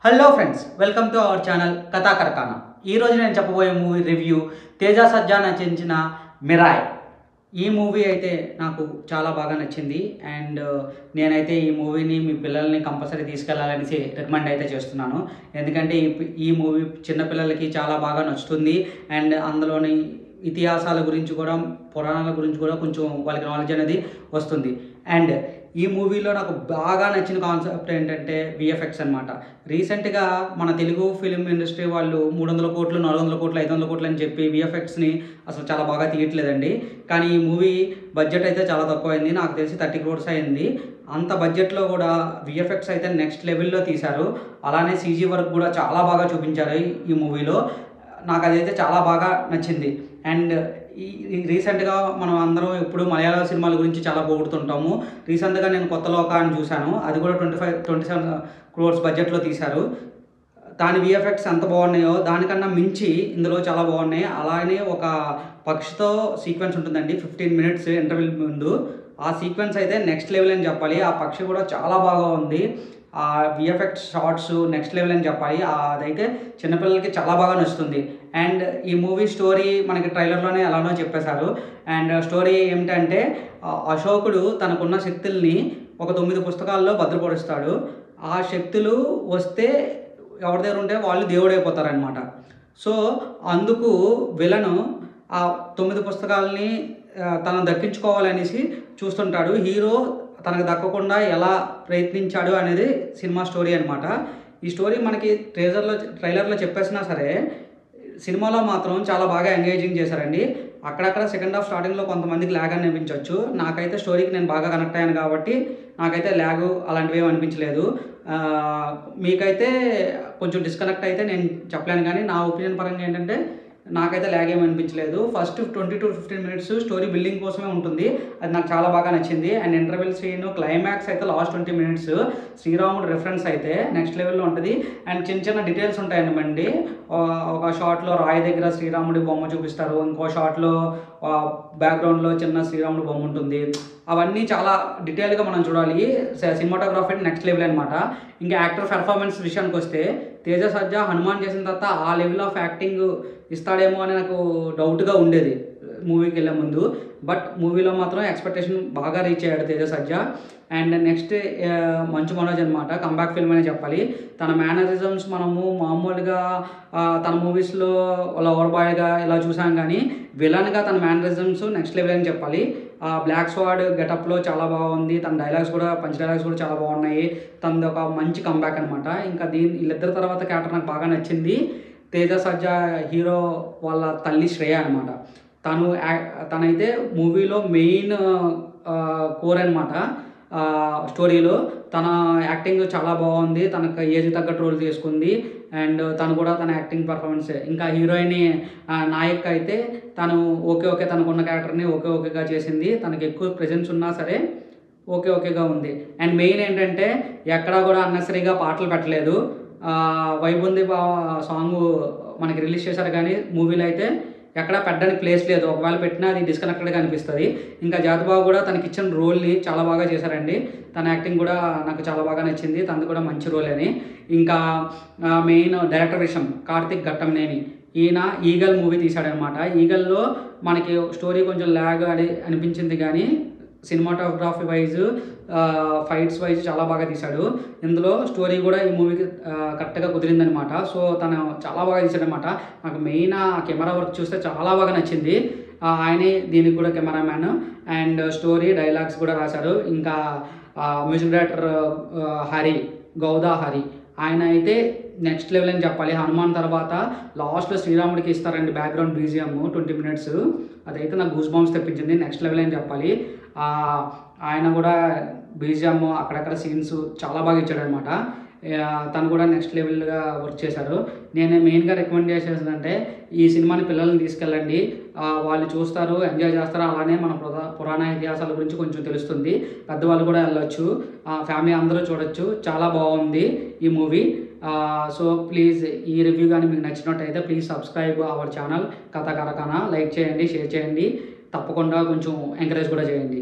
Hello friends, welcome to our channel కథా కరకాన. ఈరోజు నేను చెప్పబోయే మూవీ రివ్యూ తేజ సజ్జా నటించిన మిరాయ్. ఈ మూవీ అయితే నాకు చాలా బాగా నచ్చింది అండ్ నేనైతే ఈ మూవీని మీ పిల్లల్ని కంపల్సరీ తీసుకెళ్లాలని రికమెండ్ అయితే చేస్తున్నాను. ఎందుకంటే ఈ మూవీ చిన్నపిల్లలకి చాలా బాగా నచ్చుతుంది అండ్ అందులోని ఇతిహాసాల గురించి కూడా, పురాణాల గురించి కూడా కొంచెం వాళ్ళకి నాలెడ్జ్ అనేది వస్తుంది. అండ్ ఈ మూవీలో నాకు బాగా నచ్చిన కాన్సెప్ట్ ఏంటంటే విఎఫ్ఎక్స్ అనమాట. రీసెంట్గా మన తెలుగు ఫిలిం ఇండస్ట్రీ వాళ్ళు 300 కోట్లు, 400 కోట్లు, 500 కోట్లు అని చెప్పి విఎఫ్ఎక్స్ని అసలు చాలా బాగా తీయట్లేదండి. కానీ ఈ మూవీ బడ్జెట్ అయితే చాలా తక్కువ అయింది, నాకు తెలిసి 30 crores అయింది. అంత బడ్జెట్లో కూడా విఎఫ్ఎక్స్ అయితే నెక్స్ట్ లెవెల్లో తీశారు. అలానే సీజీ వర్క్ కూడా చాలా బాగా చూపించారు ఈ మూవీలో. నాకు అదైతే చాలా బాగా నచ్చింది. అండ్ ఈ రీసెంట్గా మనం అందరం ఎప్పుడు మలయాళ సినిమాల గురించి చాలా పొగుడుతుంటాము. రీసెంట్గా నేను కొత్త లోకాన్ని చూశాను, అది కూడా 27 crores బడ్జెట్లో తీశారు. దాని విఎఫ్ఎక్స్ ఎంత బాగున్నాయో దానికన్నా మించి ఇందులో చాలా బాగున్నాయి. అలానే ఒక పక్షితో సీక్వెన్స్ ఉంటుందండి 15 minutes ఇంటర్వెల్ ముందు. ఆ సీక్వెన్స్ అయితే నెక్స్ట్ లెవెల్ అని చెప్పాలి. ఆ పక్షి కూడా చాలా బాగా ఉంది. ఆ విఎఫ్ఎక్స్ షార్ట్స్ నెక్స్ట్ లెవెల్ అని చెప్పాలి. అదైతే చిన్నపిల్లలకి చాలా బాగా నచ్చుతుంది. అండ్ ఈ మూవీ స్టోరీ మనకి ట్రైలర్లోనే ఎలానో చెప్పేశారు. అండ్ స్టోరీ ఏమిటంటే, అశోకుడు తనకున్న శక్తుల్ని ఒక 9 పుస్తకాల్లో భద్రపరుస్తాడు. ఆ శక్తులు వస్తే ఎవరి దగ్గర ఉంటే వాళ్ళు దేవుడైపోతారనమాట. సో అందుకు విలను ఆ 9 పుస్తకాలని తను దక్కించుకోవాలనేసి చూస్తుంటాడు. హీరో తనకు దక్కకుండా ఎలా ప్రయత్నించాడు అనేది సినిమా స్టోరీ అనమాట. ఈ స్టోరీ మనకి ట్రైలర్లో చెప్పేసినా సరే సినిమాలో మాత్రం చాలా బాగా ఎంగేజింగ్ చేశారండి. అక్కడక్కడ సెకండ్ హాఫ్ స్టార్టింగ్లో కొంతమందికి ల్యాగ్ అని అనిపించవచ్చు. నాకైతే స్టోరీకి నేను బాగా కనెక్ట్ అయ్యాను కాబట్టి నాకైతే ల్యాగ్ అలాంటివి ఏమి అనిపించలేదు. మీకైతే కొంచెం డిస్కనెక్ట్ అయితే నేను చెప్పలేను, కానీ నా ఒపీనియన్ పరంగా ఏంటంటే నాకైతే ల్యాగ్ ఏమి అనిపించలేదు. First 20 to 15 minutes story building కోసమే ఉంటుంది, అది నాకు చాలా బాగా నచ్చింది. అండ్ ఇంటర్వెల్ సీన్, క్లైమాక్స్ అయితే లాస్ట్ 20 minutes శ్రీరాముడు రెఫరెన్స్ అయితే నెక్స్ట్ లెవెల్లో ఉంటుంది. అండ్ చిన్న చిన్న డీటెయిల్స్ ఉంటాయండి. ఒక షాట్లో రాయి దగ్గర శ్రీరాముడి బొమ్మ చూపిస్తారు, ఇంకో షాట్లో బ్యాక్గ్రౌండ్లో చిన్న శ్రీరాముడి బొమ్మ ఉంటుంది. అవన్నీ చాలా డీటెయిల్గా మనం చూడాలి. సినిమాటోగ్రఫీ నెక్స్ట్ లెవెల్ అనమాట. ఇంకా యాక్టర్ పెర్ఫార్మెన్స్ విషయానికి వస్తే తేజ సజ్జా హనుమాన్ చేసిన తర్వాత ఆ లెవెల్ ఆఫ్ యాక్టింగ్ ఇస్తాడేమో అని నాకు డౌట్గా ఉండేది మూవీకి వెళ్ళే ముందు. బట్ మూవీలో మాత్రం ఎక్స్పెక్టేషన్ బాగా రీచ్ అయ్యాడు తేజ సజ్జా. అండ్ నెక్స్ట్ మంచు మనోజ్ అనమాట, కంబ్యాక్ ఫిల్మ్ అనే చెప్పాలి. తన మేనరిజమ్స్ మనము మామూలుగా తన మూవీస్లో లవర్ బాయ్గా ఇలా చూసాం, కానీ విలన్గా తన మేనరిజమ్స్ నెక్స్ట్ లెవెల్ అని చెప్పాలి. బ్లాక్ స్వాడ్ గెటప్లో చాలా బాగుంది. తన డైలాగ్స్ కూడా, పంచ్ డైలాగ్స్ కూడా చాలా బాగున్నాయి. తనది ఒక మంచి కంబ్యాక్ అనమాట. ఇంకా వీళ్ళిద్దరి తర్వాత క్యారెక్టర్ నాకు బాగా నచ్చింది. తేజ సజ్జా హీరో వాళ్ళ తల్లి శ్రేయ అనమాట. తనైతే మూవీలో మెయిన్ కోర్ అనమాట. స్టోరీలో తన యాక్టింగ్ చాలా బాగుంది. తనకు ఏజ్ తగ్గట్టు రోల్ తీసుకుంది. అండ్ తను కూడా తన యాక్టింగ్ పర్ఫార్మెన్స్, ఇంకా హీరోయిన్ నాయక్ అయితే తను ఓకే తనకున్న క్యారెక్టర్ని ఓకేగా చేసింది. తనకు ఎక్కువ ప్రెజెన్స్ ఉన్నా సరే ఓకేగా ఉంది. అండ్ మెయిన్ ఏంటంటే ఎక్కడా కూడా అన్నెసరీగా పాటలు పెట్టలేదు. వైబుంది సాంగ్ మనకి రిలీజ్ చేశారు, కానీ మూవీలో అయితే ఎక్కడా పెట్టడానికి ప్లేస్ లేదు. ఒకవేళ పెట్టినా అది డిస్కనెక్టెడ్గా అనిపిస్తుంది. ఇంకా జాతిబాబు కూడా తనకి ఇచ్చిన రోల్ని చాలా బాగా చేశారండి. తన యాక్టింగ్ కూడా నాకు చాలా బాగా నచ్చింది. తనది కూడా మంచి రోల్ అని. ఇంకా మెయిన్ డైరెక్టర్ విషయం కార్తిక్ ఘట్టంనేని, ఈయన ఈగల్ మూవీ తీశాడనమాట. ఈగల్లో మనకి స్టోరీ కొంచెం ల్యాగ్ అనిపించింది, కానీ సినిమాటోగ్రఫీ వైజ్, ఫైట్స్ వైజ్ చాలా బాగా తీశాడు. ఇందులో స్టోరీ కూడా ఈ మూవీకి కరెక్ట్గా కుదిరిందనమాట. సో తను చాలా బాగా తీశాడనమాట. నాకు మెయిన్ కెమెరా వర్క్ చూస్తే చాలా బాగా నచ్చింది. ఆయనే దీనికి కూడా కెమెరామ్యాన్. అండ్ స్టోరీ, డైలాగ్స్ కూడా రాశారు. ఇంకా మ్యూజిక్ డైరెక్టర్ గౌదా హరి, ఆయన అయితే నెక్స్ట్ లెవెల్ అని చెప్పాలి. హనుమాన్ తర్వాత లాస్ట్లో శ్రీరాముడికి ఇస్తారండి బ్యాక్గ్రౌండ్ బీజిఎం 20 minutes. అదైతే నాకు గూస్ బంప్స్ తెప్పించింది. నెక్స్ట్ లెవెల్ అని చెప్పాలి. ఆయన కూడా బీజిఎం అక్కడక్కడ సీన్స్ చాలా బాగా ఇచ్చాడనమాట. తను కూడా నెక్స్ట్ లెవెల్గా వర్క్ చేశారు. నేను మెయిన్గా రికమెండ్ చేసేదంటే ఈ సినిమాని పిల్లల్ని తీసుకెళ్ళండి. వాళ్ళు చూస్తారు, ఎంజాయ్ చేస్తారు. అలానే మన పురాణ ఇతిహాసాల గురించి కొంచెం తెలుస్తుంది. పెద్దవాళ్ళు కూడా వెళ్ళొచ్చు, ఫ్యామిలీ అందరూ చూడొచ్చు. చాలా బాగుంది ఈ మూవీ. సో ప్లీజ్ ఈ రివ్యూ కానీ మీకు నచ్చినట్టయితే ప్లీజ్ సబ్స్క్రైబ్ అవర్ ఛానల్ కథా కరకాన. లైక్ చేయండి, షేర్ చేయండి, తప్పకుండా కొంచెం ఎంకరేజ్ కూడా చేయండి.